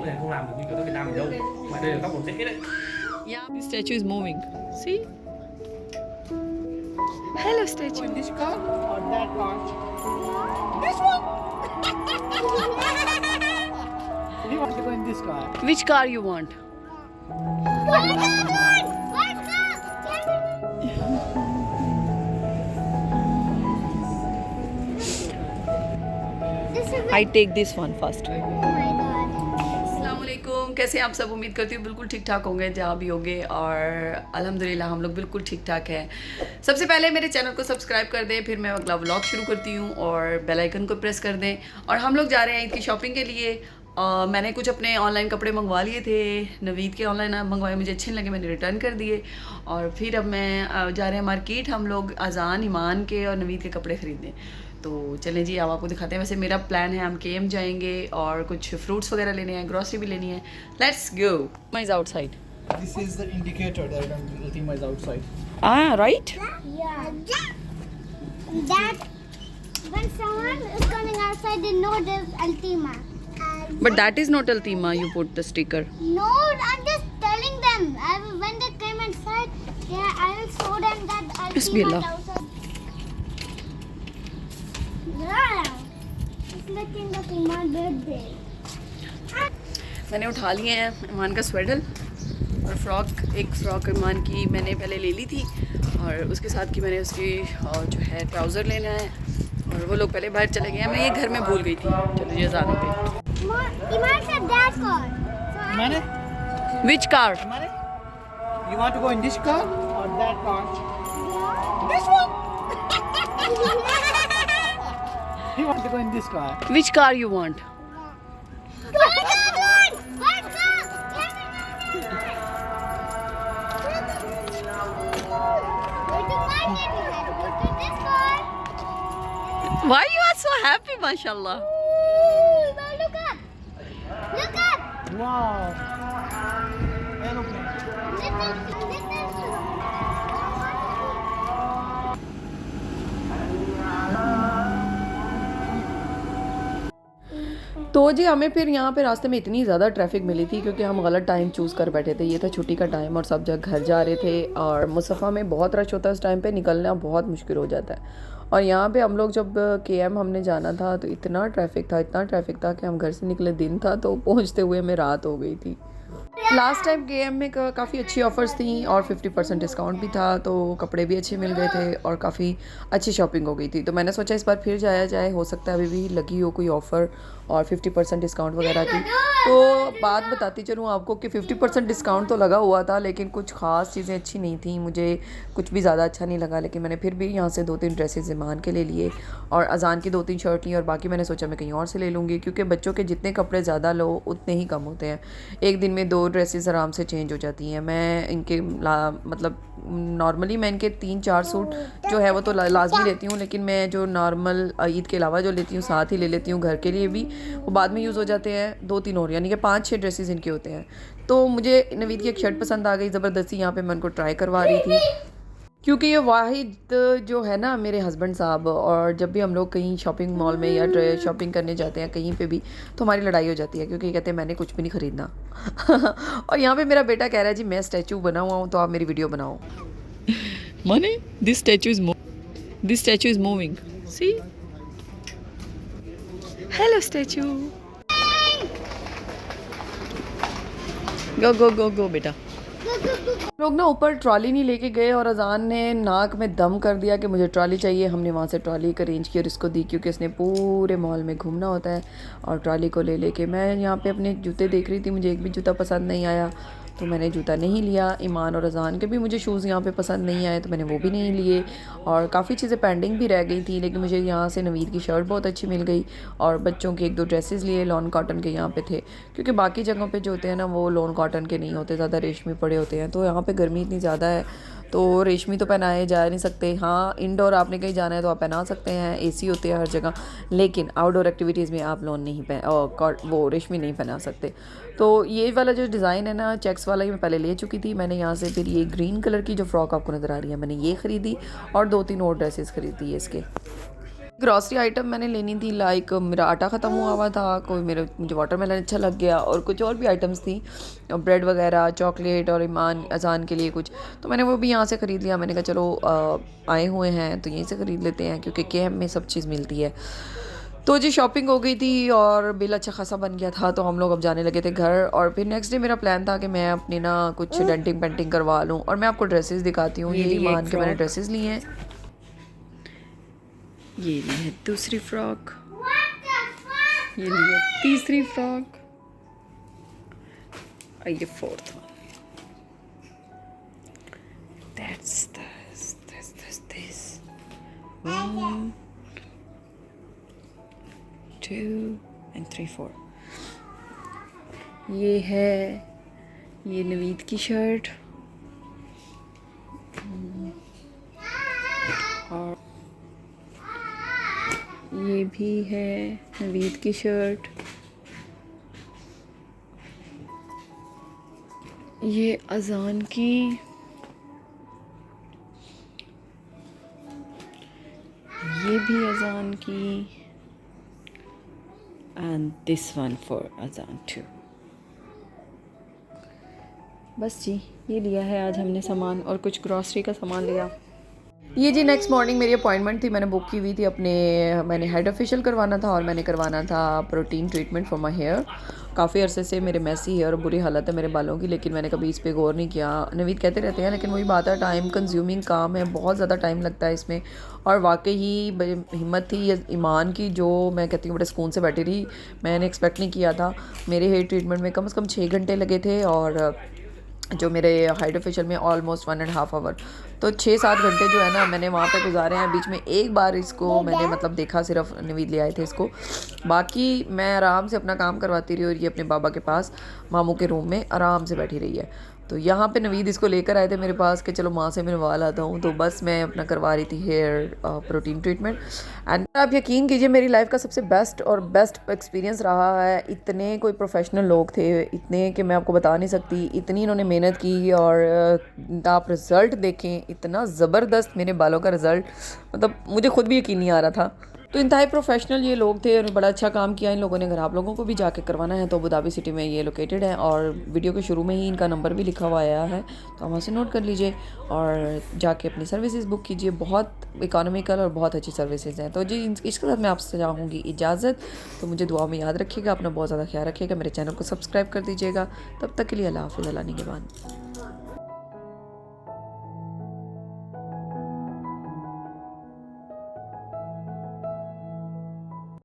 này không làm được như kiểu ở Việt Nam mình đâu. Mà đây là góc độ dễ đấy. Yeah, the statue is moving. See? Hello, statue. In this car or that car? This one. We want to go in this car. Which car you want? I take this one first. अस्सलामुअलैकुम, कैसे हैं आप सब? उम्मीद करती हूँ बिल्कुल ठीक ठाक होंगे जहाँ भी होंगे, और अल्हम्दुलिल्लाह हम लोग बिल्कुल ठीक ठाक हैं। सबसे पहले मेरे चैनल को सब्सक्राइब कर दें, फिर मैं अगला व्लॉग शुरू करती हूँ, और बेल आइकन को प्रेस कर दें। और हम लोग जा रहे हैं ईद की शॉपिंग के लिए। मैंने कुछ अपने ऑनलाइन कपड़े मंगवा लिए थे, नवीद के ऑनलाइन मंगवाए, मुझे अच्छे नहीं लगे, मैंने रिटर्न कर दिए। और फिर अब मैं जा रहे हैं मार्केट, हम लोग अजान, ईमान के और नवीद के कपड़े ख़रीदने। तो चलें जी, अब आपको दिखाते हैं। वैसे मेरा प्लान है हम केएम जाएंगे और कुछ फ्रूट्स वगैरह लेने हैं, ग्रॉसरी भी लेनी है। Let's go. My is outside. This is the indicator that Ultima is outside. Right. Yeah. That when someone is coming outside, they know there's Ultima. But that is not Ultima, you put the sticker. No, I'm just telling them. When they come inside, yeah, I will show them that Ultima Bismillah. is outside. Yeah. It's looking like my birthday. मैंने उठा लिए हैं ईमान का sweater और frock. एक frock ईमान की मैंने पहले ले ली थी, और उसके साथ की मैंने उसकी जो है ट्राउज़र लेना है। और वो लोग पहले बाहर चले गए हैं, मैं ये घर में भूल गई थी। चलो जी जाने पे। Iman said that car. So Mane? Which car? Mane? You want to go in this car or that car? This one. We want to go in this car. Which car you want? Why you are so happy, mashallah? Look up! Look up! Wow. Aeroplane. तो जी हमें फिर यहाँ पे रास्ते में इतनी ज़्यादा traffic मिली थी क्योंकि हम गलत टाइम चूज़ कर बैठे थे। ये था छुट्टी का टाइम और सब जगह घर जा रहे थे, और मुसफ़ा में बहुत रश होता है उस टाइम पे, निकलना बहुत मुश्किल हो जाता है। और यहाँ पे हम लोग जब केएम हमने जाना था तो इतना ट्रैफिक था कि हम घर से निकले दिन था तो पहुँचते हुए हमें रात हो गई थी। लास्ट टाइम केएम में काफ़ी अच्छी ऑफ़र्स थी और 50% डिस्काउंट भी था, तो कपड़े भी अच्छे मिल गए थे और काफ़ी अच्छी शॉपिंग हो गई थी। तो मैंने सोचा इस बार फिर जाया जाए, हो सकता है अभी भी लगी हो कोई ऑफ़र और 50% डिस्काउंट वगैरह की। तो बात बताती चलूँ आपको कि 50% डिस्काउंट तो लगा हुआ था, लेकिन कुछ ख़ास चीज़ें अच्छी नहीं थी, मुझे कुछ भी ज़्यादा अच्छा नहीं लगा। लेकिन मैंने फिर भी यहाँ से 2-3 ड्रेसेस ईमान के ले लिए, और अजान की 2-3 शर्ट ली, और बाकी मैंने सोचा मैं कहीं और से ले लूँगी, क्योंकि बच्चों के जितने कपड़े ज़्यादा लो उतने ही कम होते हैं। एक दिन में 2 ड्रेसेस आराम से चेंज हो जाती हैं। मैं इनके मतलब नॉर्मली मैं इनके 3-4 सूट जो है वो तो लाजमी लेती हूँ, लेकिन मैं जो नॉर्मल ईद के अलावा जो लेती हूँ साथ ही ले लेती हूँ घर के लिए भी, वो बाद में यूज़ हो जाते हैं। 2-3 और यानी कि 5-6 ड्रेसेस इनके होते हैं। तो मुझे नवीद की एक शर्ट पसंद आ गई ज़बरदस्ती, यहाँ पे मैं उनको ट्राई करवा रही थी, क्योंकि ये वाहिद जो है ना मेरे हस्बैंड साहब, और जब भी हम लोग कहीं शॉपिंग मॉल में या शॉपिंग करने जाते हैं कहीं पे भी, तो हमारी लड़ाई हो जाती है, क्योंकि कहते हैं मैंने कुछ भी नहीं ख़रीदना। और यहाँ पे मेरा बेटा कह रहा है जी मैं स्टैचू बना हुआ हूँ तो आप मेरी वीडियो बनाओ। मने this statue is moving, see. Hello statue, go go go go बेटा। लोग ना ऊपर ट्रॉली नहीं लेके गए, और अजान ने नाक में दम कर दिया कि मुझे ट्रॉली चाहिए। हमने वहाँ से ट्रॉली एक अरेंज की और इसको दी, क्योंकि इसने पूरे मॉल में घूमना होता है, और ट्रॉली को ले लेके मैं यहाँ पे अपने जूते देख रही थी, मुझे एक भी जूता पसंद नहीं आया तो मैंने जूता नहीं लिया। ईमान और अजान के भी मुझे शूज़ यहाँ पे पसंद नहीं आए तो मैंने वो भी नहीं लिए, और काफ़ी चीज़ें पेंडिंग भी रह गई थी। लेकिन मुझे यहाँ से नवीद की शर्ट बहुत अच्छी मिल गई, और बच्चों के 1-2 ड्रेसेस लिए, लॉन कॉटन के यहाँ पे थे, क्योंकि बाकी जगहों पे जो होते हैं ना वो लॉन कॉटन के नहीं होते, ज़्यादा रेशमी पड़े होते हैं। तो यहाँ पर गर्मी इतनी ज़्यादा है तो रेशमी तो पहनाए जा नहीं सकते। हाँ, इंडोर आपने कहीं जाना है तो आप पहना सकते हैं, एसी होते हैं हर जगह, लेकिन आउटडोर एक्टिविटीज़ में आप लोन नहीं वो रेशमी नहीं पहना सकते। तो ये वाला जो डिज़ाइन है ना चेक्स वाला, ये मैं पहले ले चुकी थी। मैंने यहाँ से फिर ये ग्रीन कलर की जो फ्रॉक आपको नज़र आ रही है मैंने ये ख़रीदी, और 2-3 और ड्रेसेस ख़रीदी है इसके। ग्रॉसरी आइटम मैंने लेनी थी, लाइक मेरा आटा ख़त्म हुआ था, मुझे वाटरमेलन अच्छा लग गया और कुछ और भी आइटम्स थी, ब्रेड वगैरह, चॉकलेट और अजान के लिए कुछ, तो मैंने वो भी यहाँ से ख़रीद लिया। मैंने कहा चलो आए हुए हैं तो यहीं से ख़रीद लेते हैं क्योंकि KM में सब चीज़ मिलती है। तो जी शॉपिंग हो गई थी और बिल अच्छा खासा बन गया था, तो हम लोग अब जाने लगे थे घर। और फिर नेक्स्ट डे मेरा प्लान था कि मैं अपनी ना कुछ डेंटिंग पेंटिंग करवा लूँ और मैं आपको ड्रेसेस दिखाती हूँ। ये मान के मैंने ड्रेसेस ली हैं। ये ली है दूसरी फ्रॉक, ये ली है तीसरी फ्रॉक और ये fourth one. That's this 1 2 and 3 4। ये है ये नवीद की शर्ट और ये भी है नवीद की शर्ट। ये अजान की, ये भी अजान की एंड दिस वन फॉर अजान टू। बस जी ये लिया है आज हमने सामान और कुछ ग्रॉसरी का सामान लिया। ये जी नेक्स्ट मॉर्निंग मेरी अपॉइंटमेंट थी, मैंने बुक की हुई थी मैंने हेड फेशियल करवाना था और मैंने करवाना था protein treatment for my hair. काफ़ी अरसे से मेरे मैसी हेयर और बुरी हालत है मेरे बालों की, लेकिन मैंने कभी इस पर गौर नहीं किया। नवीद कहते रहते हैं लेकिन वही बात है, टाइम कंज्यूमिंग काम है, बहुत ज़्यादा टाइम लगता है इसमें। और वाकई ही हिम्मत थी या ईमान की, जो मैं कहती हूँ बड़े सुकून से बैठी रही। मैंने एक्सपेक्ट नहीं किया था। मेरे हेयर ट्रीटमेंट में कम से कम 6 घंटे लगे थे और जो मेरे हाइड्रो फेशियल में ऑलमोस्ट 1.5 आवर। तो 6-7 घंटे जो है ना मैंने वहाँ पे गुजारे हैं। बीच में एक बार इसको मैंने मतलब देखा, सिर्फ नवीद ले आए थे इसको, बाकी मैं आराम से अपना काम करवाती रही और ये अपने बाबा के पास मामू के रूम में आराम से बैठी रही है। तो यहाँ पे नवीद इसको लेकर आए थे मेरे पास कि चलो माँ से मिलवा लाता हूँ, तो बस मैं अपना करवा रही थी हेयर प्रोटीन ट्रीटमेंट। एंड आप यकीन कीजिए मेरी लाइफ का सबसे बेस्ट एक्सपीरियंस रहा है। इतने कोई प्रोफेशनल लोग थे, इतने कि मैं आपको बता नहीं सकती, इतनी इन्होंने मेहनत की और आप रिज़ल्ट देखें, इतना ज़बरदस्त मेरे बालों का रिज़ल्ट, मतलब मुझे खुद भी यकीन नहीं आ रहा था। तो इंतहाई प्रोफेशनल ये लोग थे और बड़ा अच्छा काम किया इन लोगों ने। अगर आप लोगों को भी जाके करवाना है तो अबू धाबी सिटी में ये लोकेटेड है और वीडियो के शुरू में ही इनका नंबर भी लिखा हुआ आया है, तो आप वहाँ से नोट कर लीजिए और जाके अपनी सर्विसेज बुक कीजिए। बहुत इकोनॉमिकल और बहुत अच्छी सर्विसेज हैं। तो जी इसके साथ मैं आपसे चाहूँगी इजाज़त। तो मुझे दुआ में याद रखिएगा, अपना बहुत ज़्यादा ख्याल रखिएगा, मेरे चैनल को सब्सक्राइब कर दीजिएगा। तब तक के लिए अल्लाह हाफ़िज़, अल्लाह निगहबान।